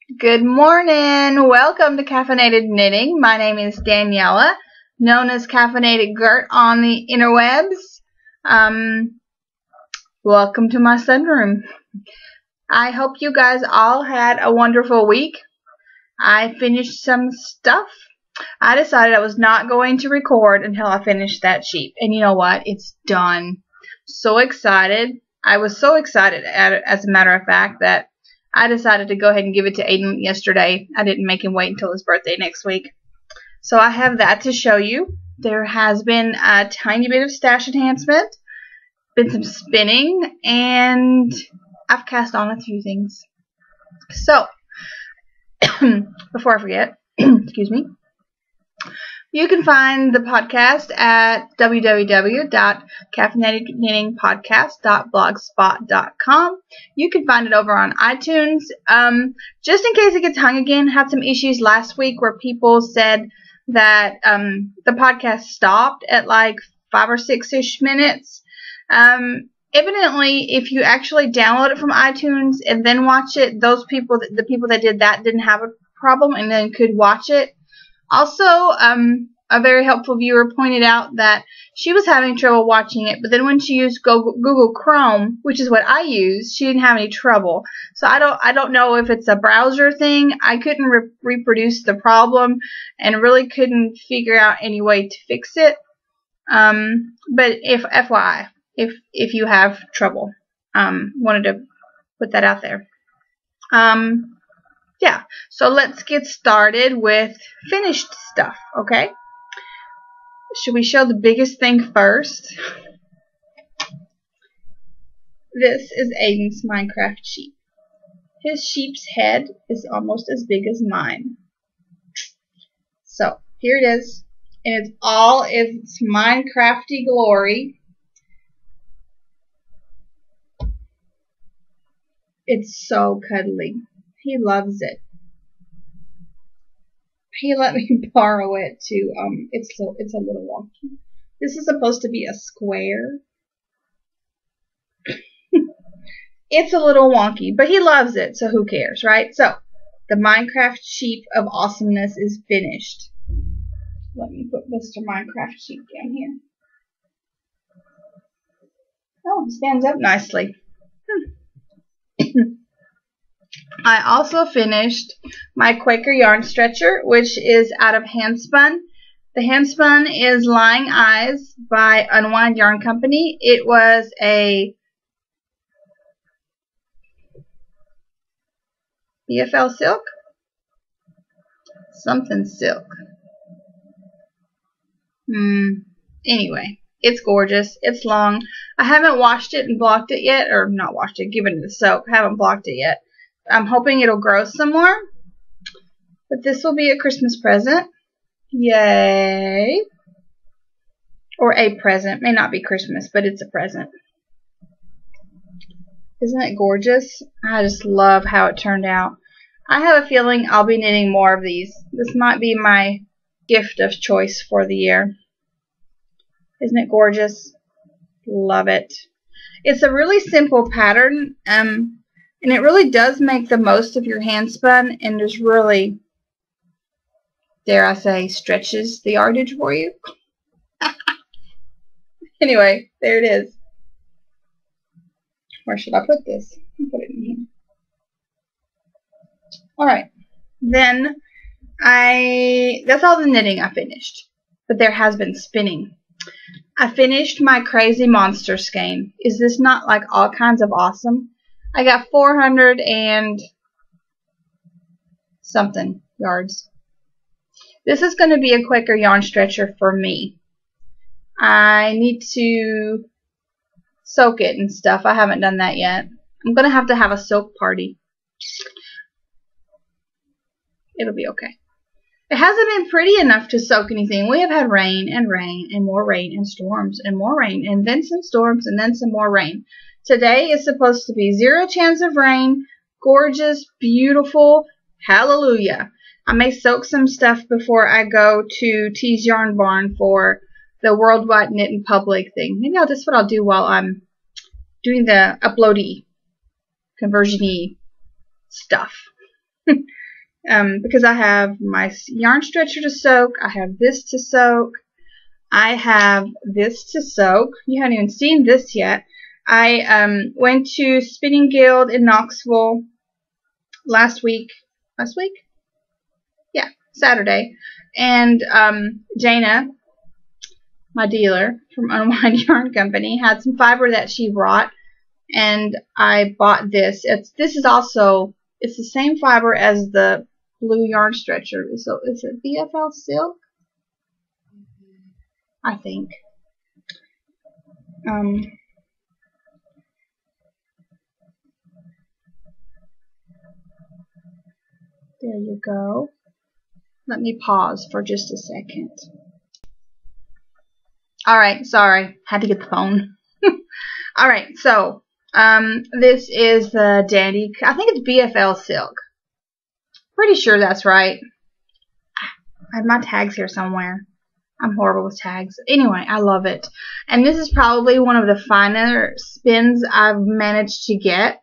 Good morning. Welcome to Caffeinated Knitting. My name is Daniela, known as Caffeinated Gert on the interwebs. Welcome to my sunroom. I hope you guys all had a wonderful week. I finished some stuff. I decided I was not going to record until I finished that sheep. And you know what? It's done. So excited. I was so excited, as a matter of fact, that I decided to go ahead and give it to Aiden yesterday. I didn't make him wait until his birthday next week. So I have that to show you. There has been a tiny bit of stash enhancement, been some spinning, and I've cast on a few things. So, before I forget, excuse me, you can find the podcast at www.caffeinatedknittingpodcast.blogspot.com. You can find it over on iTunes. Just in case it gets hung again, had some issues last week where people said that the podcast stopped at like 5 or 6-ish minutes. Evidently, if you actually download it from iTunes and then watch it, the people that did that didn't have a problem and then could watch it. Also, a very helpful viewer pointed out that she was having trouble watching it, but then when she used Google Chrome, which is what I use, she didn't have any trouble. So I don't know if it's a browser thing. I couldn't reproduce the problem and really couldn't figure out any way to fix it. But FYI, if you have trouble, wanted to put that out there. Yeah, so let's get started with finished stuff, okay? Should we show the biggest thing first? This is Aiden's Minecraft sheep. His sheep's head is almost as big as mine. So, here it is. And it's all its Minecrafty glory. It's so cuddly. He loves it. He let me borrow it too. It's a little wonky. This is supposed to be a square. It's a little wonky, but he loves it, so who cares, right? So, the Minecraft sheep of awesomeness is finished. Let me put Mr. Minecraft sheep down here. Oh, he stands up nicely. I also finished my Quaker yarn stretcher, which is out of Handspun. The Handspun is Lying Eyes by Unwind Yarn Company. It was a BFL silk? Something silk. Anyway, it's gorgeous. It's long. I haven't washed it and blocked it yet, or not washed it, given it a soak. I haven't blocked it yet. I'm hoping it'll grow some more. But this will be a Christmas present. Yay. Or a present. May not be Christmas, but it's a present. Isn't it gorgeous? I just love how it turned out. I have a feeling I'll be knitting more of these. This might be my gift of choice for the year. Isn't it gorgeous? Love it. It's a really simple pattern. And it really does make the most of your handspun, and just really, dare I say, stretches the yardage for you. Anyway, there it is. Where should I put this? I'll put it in here. Alright. Then, that's all the knitting I finished. But there has been spinning. I finished my Crazy Monster skein. Is this not like all kinds of awesome? I got 400 and something yards. This is going to be a Quaker yarn stretcher for me. I need to soak it and stuff. I haven't done that yet. I'm going to have a soak party. It'll be okay. It hasn't been pretty enough to soak anything. We have had rain and rain and more rain and storms and more rain and then some storms and then some more rain. Today is supposed to be 0 chance of rain, gorgeous, beautiful, hallelujah. I may soak some stuff before I go to T's Yarn Barn for the Worldwide Knit in Public thing. Maybe that's what I'll do while I'm doing the uploady, conversion-y stuff. because I have my yarn stretcher to soak, I have this to soak, I have this to soak. You haven't even seen this yet. I went to Spinning Guild in Knoxville last week. Yeah, Saturday. And Jana, my dealer from Unwind Yarn Company, had some fiber that she brought, and I bought this. This is also, it's the same fiber as the blue yarn stretcher. So is it BFL silk? I think. There you go. Let me pause for just a second. Alright, sorry. Had to get the phone. Alright, so this is the Dandy. I think it's BFL silk. Pretty sure that's right. I have my tags here somewhere. I'm horrible with tags. Anyway, I love it. And this is probably one of the finer spins I've managed to get.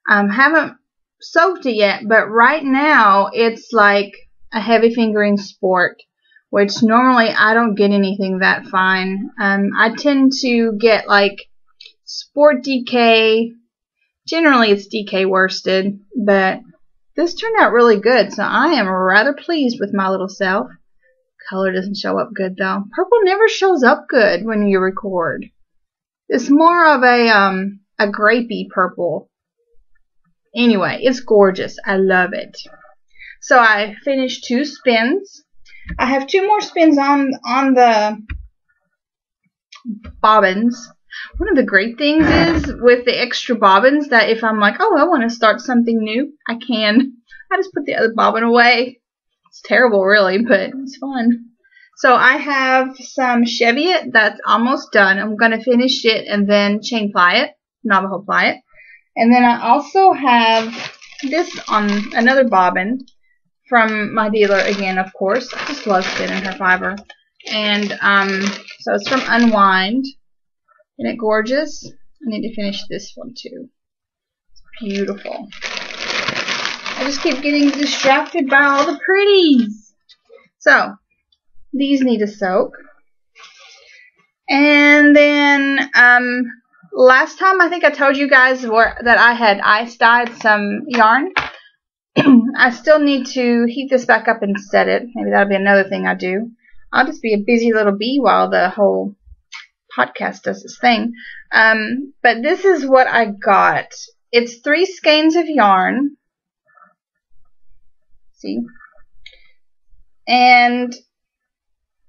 Haven't soaked it yet, but right now it's like a heavy fingering sport, which normally I don't get anything that fine. I tend to get like sport DK. Generally it's DK worsted, but this turned out really good, so I am rather pleased with my little self. Color doesn't show up good though. Purple never shows up good when you record. It's more of a grapey purple. Anyway, it's gorgeous. I love it. So I finished 2 spins. I have 2 more spins on the bobbins. One of the great things is with the extra bobbins that if I'm like, oh, I want to start something new, I can. I just put the other bobbin away. It's terrible, really, but it's fun. So I have some Cheviot that's almost done. I'm going to finish it and then chain ply it, Navajo ply it. And then I also have this on another bobbin from my dealer again, of course. I just love spinning her fiber. And so it's from Unwind. Isn't it gorgeous? I need to finish this one too. It's beautiful. I just keep getting distracted by all the pretties. So, these need to soak. And then, last time I think I told you guys that I had ice dyed some yarn. I still need to heat this back up and set it. Maybe that'll be another thing I do. I'll just be a busy little bee while the whole podcast does this thing. But this is what I got. It's 3 skeins of yarn. See? And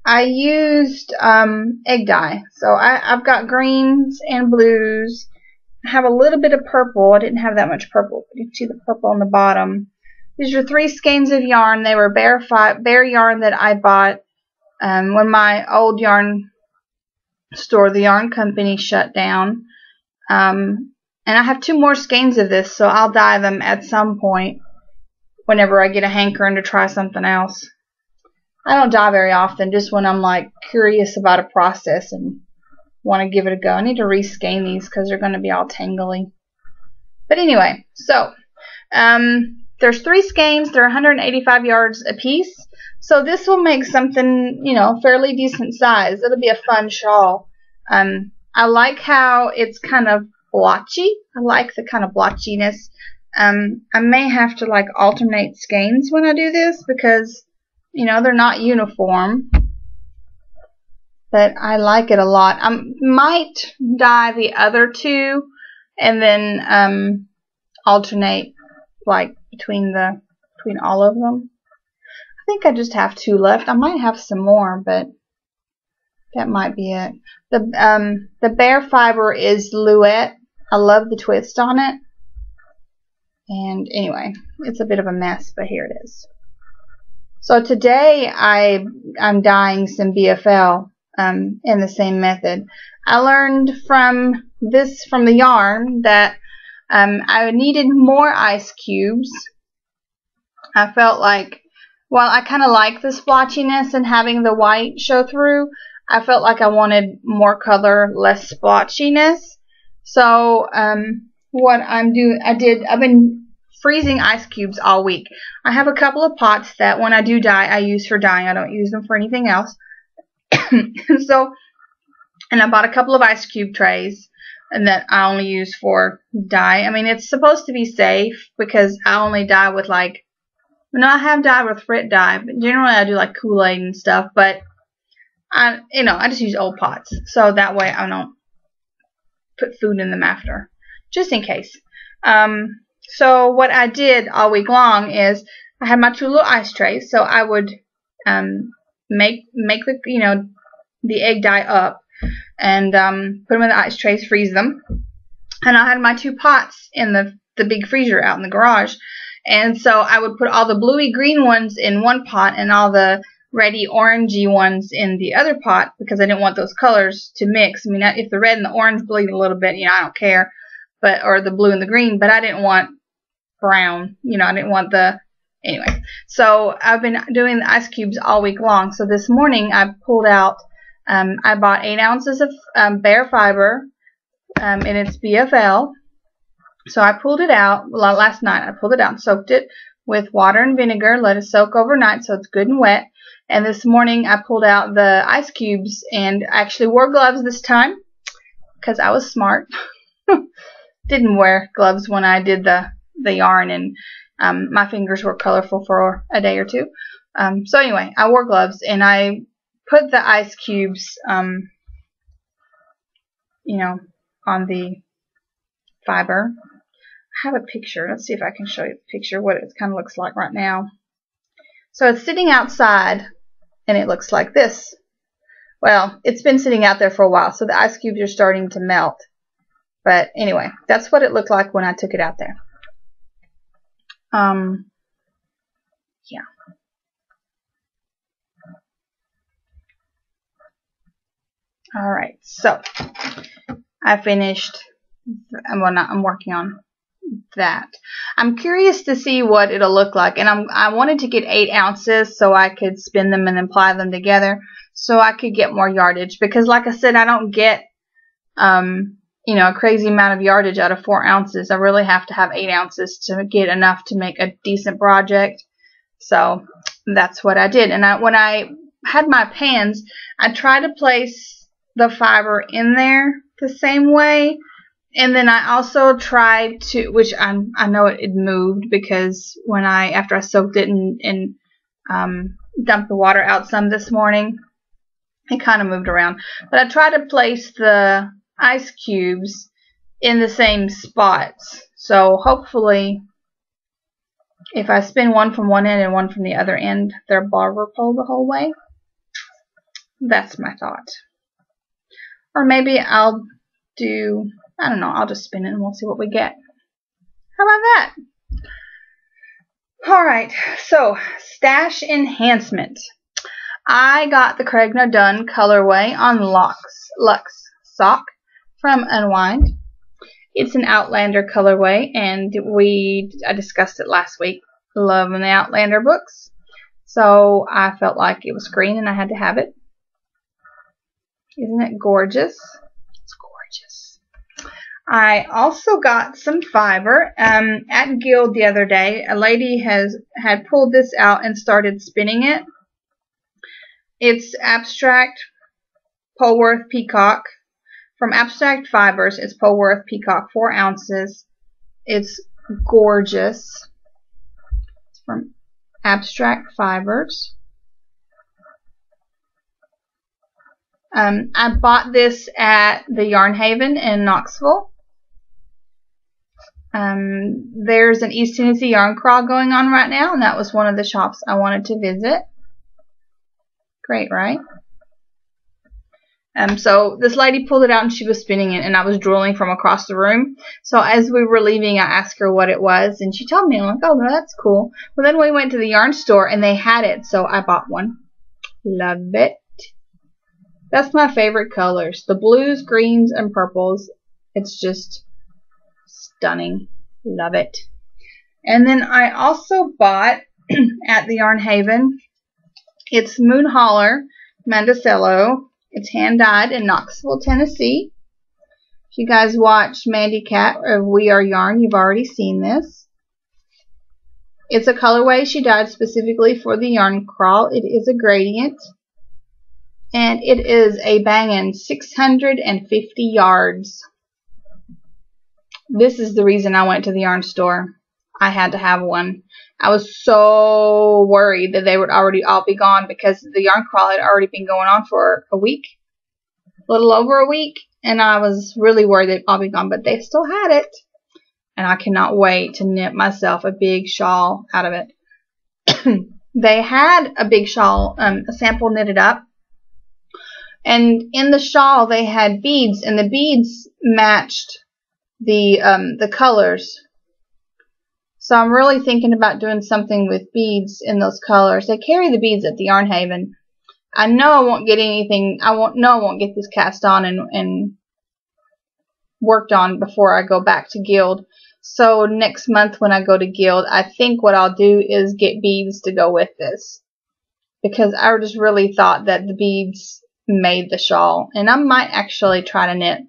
I used egg dye. So I've got greens and blues. I have a little bit of purple. I didn't have that much purple. You can see the purple on the bottom. These are 3 skeins of yarn. They were bare yarn that I bought when my old yarn store, the yarn company, shut down. And I have 2 more skeins of this, so I'll dye them at some point whenever I get a hankering to try something else. I don't dye very often, just when I'm like curious about a process and want to give it a go. I need to reskein these because they're going to be all tangly. But anyway, so there's 3 skeins. They're 185 yards a piece. So this will make something, you know, fairly decent size. It'll be a fun shawl. I like how it's kind of blotchy. I like the kind of blotchiness. I may have to like alternate skeins when I do this because, you know, they're not uniform. But I like it a lot. I might dye the other 2 and then alternate like between all of them. I think I just have 2 left. I might have some more, but that might be it. The bare fiber is Louette. I love the twist on it. And anyway, it's a bit of a mess, but here it is. So today I'm dyeing some BFL in the same method. I learned from the yarn that I needed more ice cubes. I felt like, while I kind of like the splotchiness and having the white show through, I felt like I wanted more color, less splotchiness. So what I'm doing, I've been freezing ice cubes all week. I have a couple of pots that when I do dye, I use for dyeing. I don't use them for anything else. And I bought a couple of ice cube trays and that I only use for dye. I mean, it's supposed to be safe because I only dye with like, I have dyed with Frit dye, but generally I do like Kool-Aid and stuff, but I just use old pots. So that way I don't put food in them after, just in case. So what I did all week long is I had my 2 little ice trays, so I would make the the egg dye up and put them in the ice trays, freeze them, and I had my 2 pots in the big freezer out in the garage, and so I would put all the bluey green ones in one pot and all the reddy orangey ones in the other pot because I didn't want those colors to mix. I mean, if the red and the orange bleed a little bit, I don't care, or the blue and the green, but I didn't want brown, I didn't want anyway. So I've been doing the ice cubes all week long. So this morning I pulled out, I bought 8 ounces of bare fiber, and it's BFL. So I pulled it out, last night I pulled it out and soaked it with water and vinegar, let it soak overnight so it's good and wet. And this morning I pulled out the ice cubes and actually wore gloves this time because I was smart. Didn't wear gloves when I did the yarn, and my fingers were colorful for a day or 2. So anyway, I wore gloves and I put the ice cubes, on the fiber. I have a picture. Let's see if I can show you the picture, what it kind of looks like right now. So it's sitting outside and it looks like this. Well, it's been sitting out there for a while, so the ice cubes are starting to melt. But anyway, that's what it looked like when I took it out there. Yeah. All right, so I finished. I'm working on that. I'm curious to see what it'll look like, and I wanted to get 8 ounces so I could spin them and then ply them together so I could get more yardage, because like I said, I don't get a crazy amount of yardage out of 4 ounces. I really have to have 8 ounces to get enough to make a decent project. So that's what I did. And when I had my pans, I tried to place the fiber in there the same way. And then I also tried to, which I know it moved because after I soaked it and dumped the water out some this morning, it kind of moved around. But I tried to place the ice cubes in the same spots. So hopefully, if I spin one from one end and one from the other end, they're barber pole the whole way. That's my thought. Or maybe I'll do, I don't know, I'll just spin it and we'll see what we get. How about that? Alright, so stash enhancement. I got the Craig No Done colorway on Luxe Sock from Unwind. It's an Outlander colorway, and I discussed it last week. Loving the Outlander books. So I felt like it was green and I had to have it. Isn't it gorgeous? It's gorgeous. I also got some fiber. At Guild the other day, a lady had pulled this out and started spinning it. It's Abstract Polworth Peacock. From Abstract Fibers, it's Polworth Peacock, 4 ounces. It's gorgeous. It's from Abstract Fibers. I bought this at the Yarn Haven in Knoxville. There's an East Tennessee yarn crawl going on right now, and that was one of the shops I wanted to visit. Great, right? So this lady pulled it out and she was spinning it, and I was drooling from across the room. So as we were leaving, I asked her what it was, and she told me. I'm like, oh, that's cool. Well, then we went to the yarn store and they had it, so I bought one. Love it. That's my favorite colors. The blues, greens, and purples. It's just stunning. Love it. And then I also bought at the Yarn Haven, it's Moon Holler Mandacello. It's hand-dyed in Knoxville, Tennessee. If you guys watch Mandy Cat of We Are Yarn, you've already seen this. It's a colorway she dyed specifically for the yarn crawl. It is a gradient. And it is a bangin' 650 yards. This is the reason I went to the yarn store. I had to have one. I was so worried that they would already all be gone because the yarn crawl had already been going on for a week. A little over a week. And I was really worried they'd all be gone. But they still had it. And I cannot wait to knit myself a big shawl out of it. They had a big shawl, a sample knitted up. And in the shawl they had beads, and the beads matched the colors. So I'm really thinking about doing something with beads in those colors. They carry the beads at the Yarn Haven. I know I won't get anything. I won't get this cast on and worked on before I go back to Guild. So next month when I go to Guild, I think what I'll do is get beads to go with this, because I just really thought that the beads made the shawl. And I might actually try to knit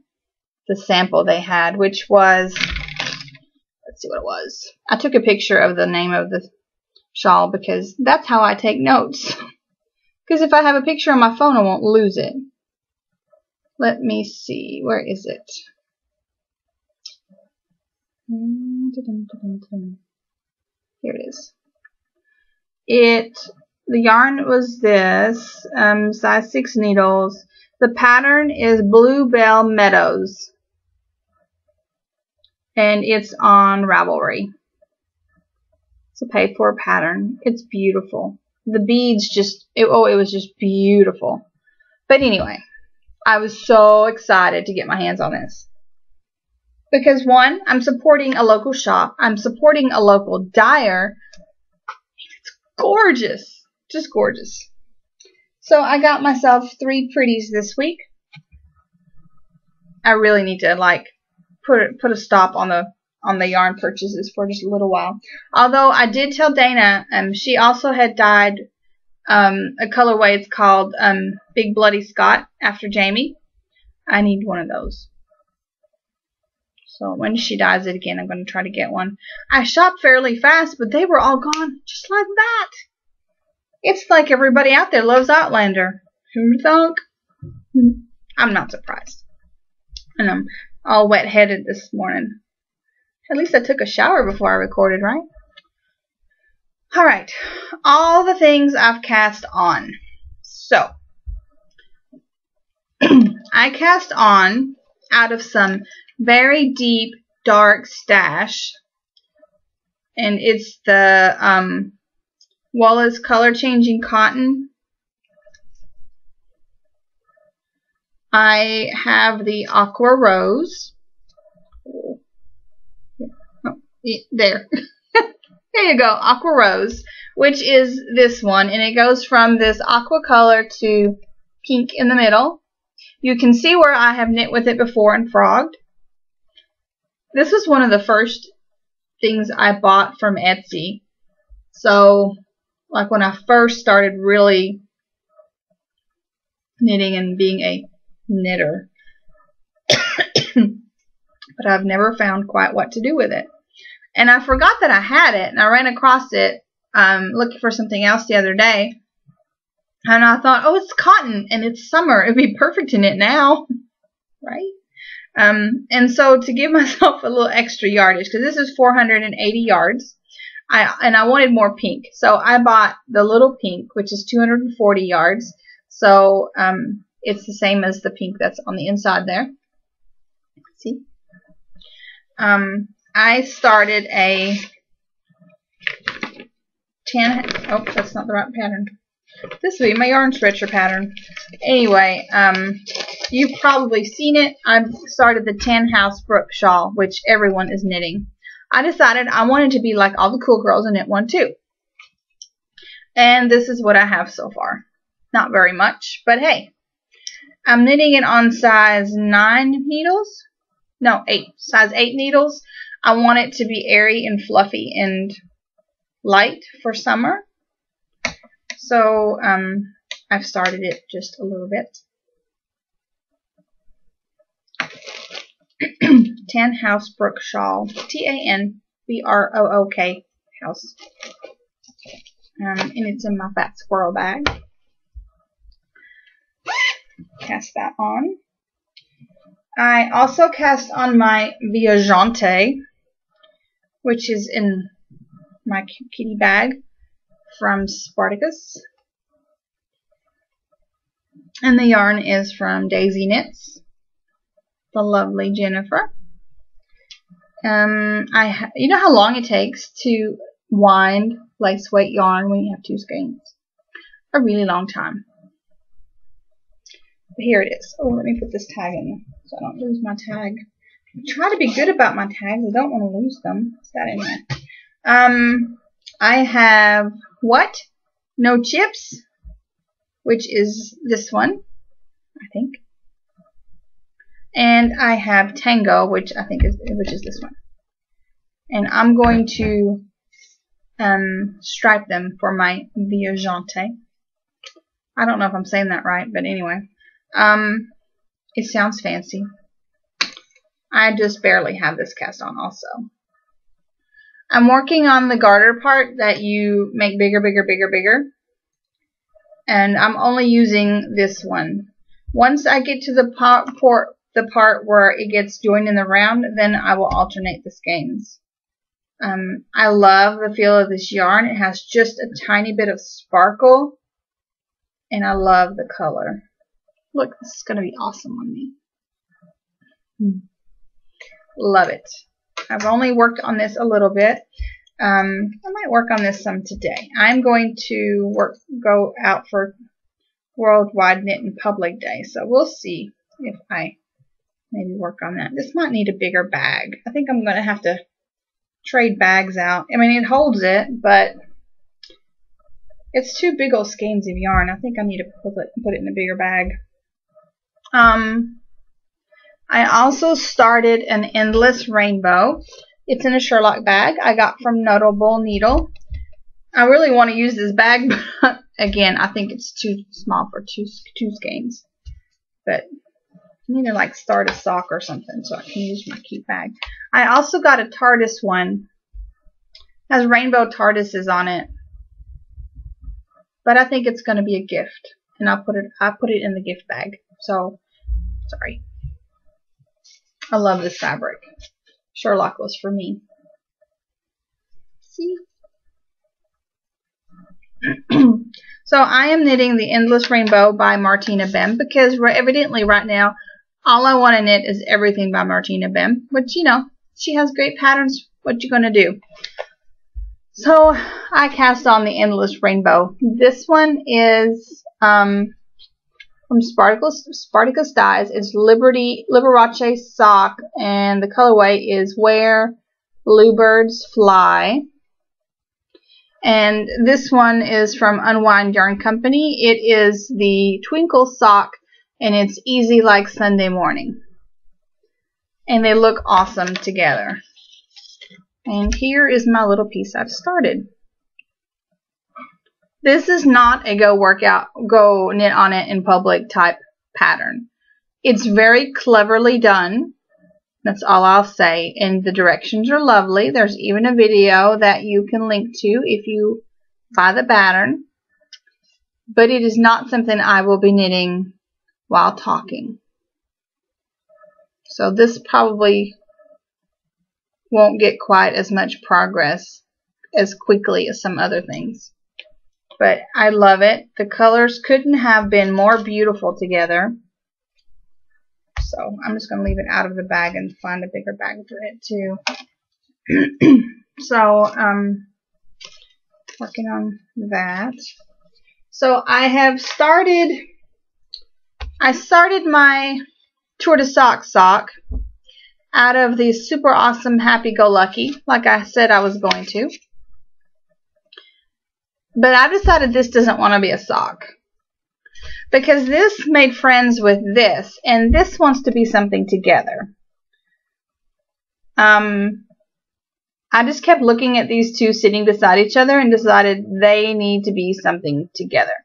the sample they had, which was, let's see what it was. I took a picture of the name of the shawl because that's how I take notes. Because if I have a picture on my phone, I won't lose it. Let me see. Where is it? Here it is. The yarn was this, size 6 needles. The pattern is Bluebell Meadows. And it's on Ravelry. It's a paid-for pattern. It's beautiful. The beads it was just beautiful. But anyway, I was so excited to get my hands on this. Because one, I'm supporting a local shop. I'm supporting a local dyer. It's gorgeous. Just gorgeous. So I got myself 3 pretties this week. I really need to put a stop on the yarn purchases for just a little while. Although I did tell Dana, she also had dyed a colorway. It's called Big Bloody Scott after Jamie. I need one of those. So when she dyes it again, I'm going to try to get one. I shopped fairly fast, but they were all gone just like that. It's like everybody out there loves Outlander. Who'd thunk? I'm not surprised. And I'm all wet-headed this morning. At least I took a shower before I recorded, right? Alright. All the things I've cast on. So, I cast on out of some very deep, dark stash. And it's the Wallace Color Changing Cotton. I have the Aqua Rose. Oh, there. There you go, Aqua Rose, which is this one. And it goes from this aqua color to pink in the middle. You can see where I have knit with it before and frogged. This was one of the first things I bought from Etsy. So, like when I first started really knitting and being a knitter. But I've never found quite what to do with it. And I forgot that I had it, and I ran across it looking for something else the other day. And I thought, oh, it's cotton, and it's summer. It'd be perfect to knit now, right? And so to give myself a little extra yardage, because this is 480 yards, I wanted more pink. So I bought the little pink, which is 240 yards. So it's the same as the pink that's on the inside there. See? I started a 10, oh, that's not the right pattern. This will be my yarn stretcher pattern. Anyway, you've probably seen it. I've started the 10 Housebrook shawl, which everyone is knitting. I decided I wanted to be like all the cool girls and knit one too. And this is what I have so far. Not very much, but hey. I'm knitting it on size 9 needles. No, 8. Size 8 needles. I want it to be airy and fluffy and light for summer. So, I've started it just a little bit. 10 Housebrook shawl. Tanbrook. house. And it's in my fat squirrel bag. Cast that on. I also cast on my Viajante, which is in my kitty bag from Spartacus. And the yarn is from Daisy Knits, the lovely Jennifer. You know how long it takes to wind lace weight yarn when you have 2 skeins? A really long time. But here it is. Oh, let me put this tag in so I don't lose my tag. I try to be good about my tags. I don't want to lose them. What's that in there? I have what? No Chips, which is this one, I think. And I have Tango, which is this one. And I'm going to stripe them for my Viajante. I don't know if I'm saying that right, but anyway. It sounds fancy. I just barely have this cast on also. I'm working on the garter part that you make bigger, bigger, bigger, bigger. And I'm only using this one. Once I get to the part where it gets joined in the round, then I will alternate the skeins. I love the feel of this yarn. It has just a tiny bit of sparkle. And I love the color. Look, this is going to be awesome on me. Love it. I've only worked on this a little bit. I might work on this some today. I'm going to go out for Worldwide Knit in Public Day. So we'll see if I maybe work on that. This might need a bigger bag. I think I'm going to have to trade bags out. I mean, it holds it, but it's 2 big old skeins of yarn. I think I need to put it in a bigger bag. I also started an Endless Rainbow. It's in a Sherlock bag I got from Notable Needle. I really want to use this bag, but again, I think it's too small for two skeins. But I need to like start a sock or something so I can use my cute bag. I also got a TARDIS one. It has rainbow TARDISes on it. But I think it's going to be a gift, and I put it in the gift bag. So, sorry. I love this fabric. Sherlock was for me. See? So I am knitting the Endless Rainbow by Martina Bem because evidently right now all I want to knit is everything by Martina Bem, which, you know, she has great patterns. What you gonna do? So I cast on the Endless Rainbow. This one is from Spartacus Dyes. It's Liberace sock, and the colorway is Where Bluebirds Fly. And this one is from Unwind Yarn Company. It is the Twinkle sock, and it's easy like Sunday morning. And they look awesome together. And here is my little piece I've started. This is not a go knit on it in public type pattern. It's very cleverly done. That's all I'll say. And the directions are lovely. There's even a video that you can link to if you buy the pattern. But it is not something I will be knitting while talking. So this probably won't get quite as much progress as quickly as some other things. But I love it. The colors couldn't have been more beautiful together. So I'm just going to leave it out of the bag and find a bigger bag for it too. So working on that. So I started my Tour de sock out of the super awesome Happy Go Lucky, like I said I was going to. But I decided this doesn't want to be a sock, because this made friends with this, and this wants to be something together. I just kept looking at these two sitting beside each other and decided they need to be something together.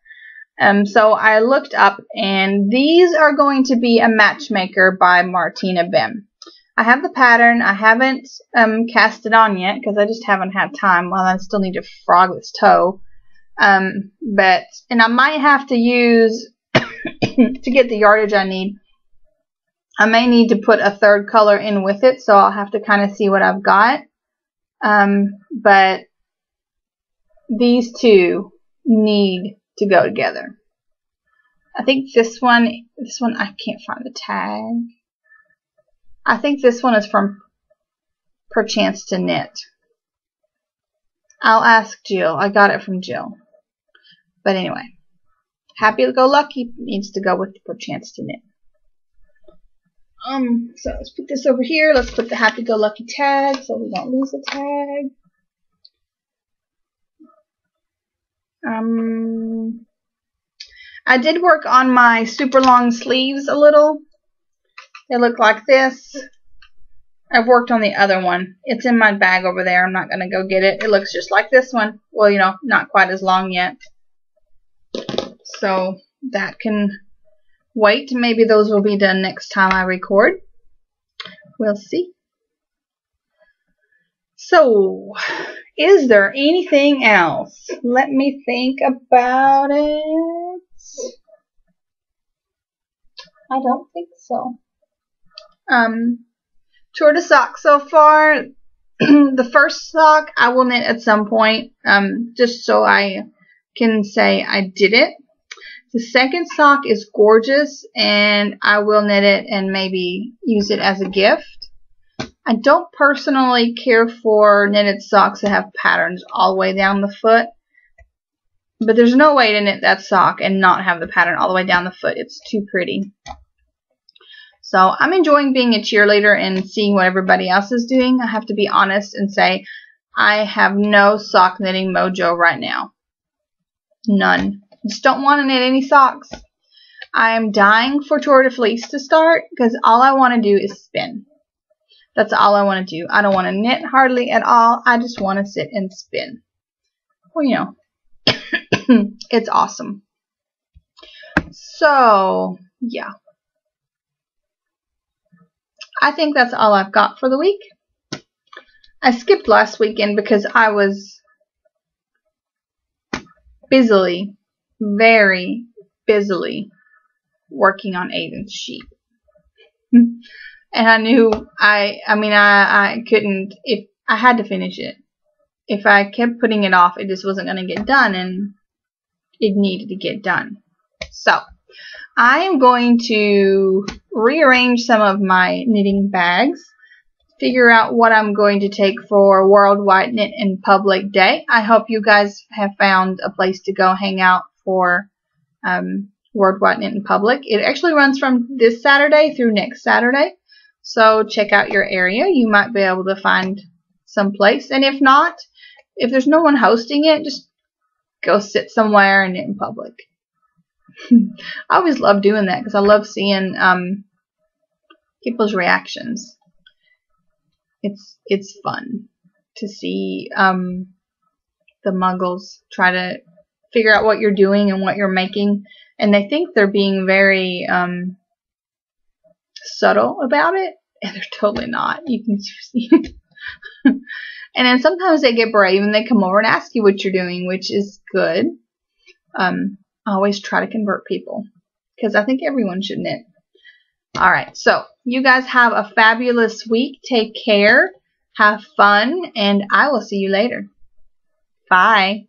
So I looked up, and these are going to be a matchmaker by Martina Bem. I have the pattern. I haven't cast it on yet because I just haven't had time. Well, I still need to frog this toe. And I might have to use, to get the yardage I need, I may need to put a third color in with it, so I'll have to kind of see what I've got. But these two need to go together. I think this one, I can't find the tag. I think this one is from Perchance to Knit. I'll ask Jill. I got it from Jill. But anyway, Happy Go Lucky needs to go with Perchance to Knit. So let's put this over here. Let's put the Happy Go Lucky tag so we don't lose the tag. I did work on my super long sleeves a little. They look like this. I've worked on the other one. It's in my bag over there. I'm not going to go get it. It looks just like this one. Well, you know, not quite as long yet. So that can wait. Maybe those will be done next time I record. We'll see. So, is there anything else? Let me think about it. I don't think so. Short of sock so far. The first sock I will knit at some point, just so I can say I did it. The second sock is gorgeous, and I will knit it and maybe use it as a gift. I don't personally care for knitted socks that have patterns all the way down the foot, but there's no way to knit that sock and not have the pattern all the way down the foot. It's too pretty. So I'm enjoying being a cheerleader and seeing what everybody else is doing. I have to be honest and say I have no sock knitting mojo right now. None. Just don't want to knit any socks. I am dying for Tour de Fleece to start because all I want to do is spin. That's all I want to do. I don't want to knit hardly at all. I just want to sit and spin. Well, you know, it's awesome. So, yeah. I think that's all I've got for the week. I skipped last weekend because I was very busily working on Aiden's sheet. And I knew I couldn't, if I had to finish it. If I kept putting it off, it just wasn't going to get done, and it needed to get done. So, I am going to rearrange some of my knitting bags, figure out what I'm going to take for Worldwide Knit in Public Day. I hope you guys have found a place to go hang out for Worldwide Knit in Public. It actually runs from this Saturday through next Saturday. So check out your area. You might be able to find some place. And if not, if there's no one hosting it, just go sit somewhere and knit in public. I always love doing that because I love seeing people's reactions. It's fun to see the muggles try to figure out what you're doing and what you're making, and they think they're being very subtle about it, and they're totally not. You can see it. And then sometimes they get brave and they come over and ask you what you're doing, which is good. I always try to convert people because I think everyone should knit. Alright, so you guys have a fabulous week. Take care, have fun, and I will see you later. Bye.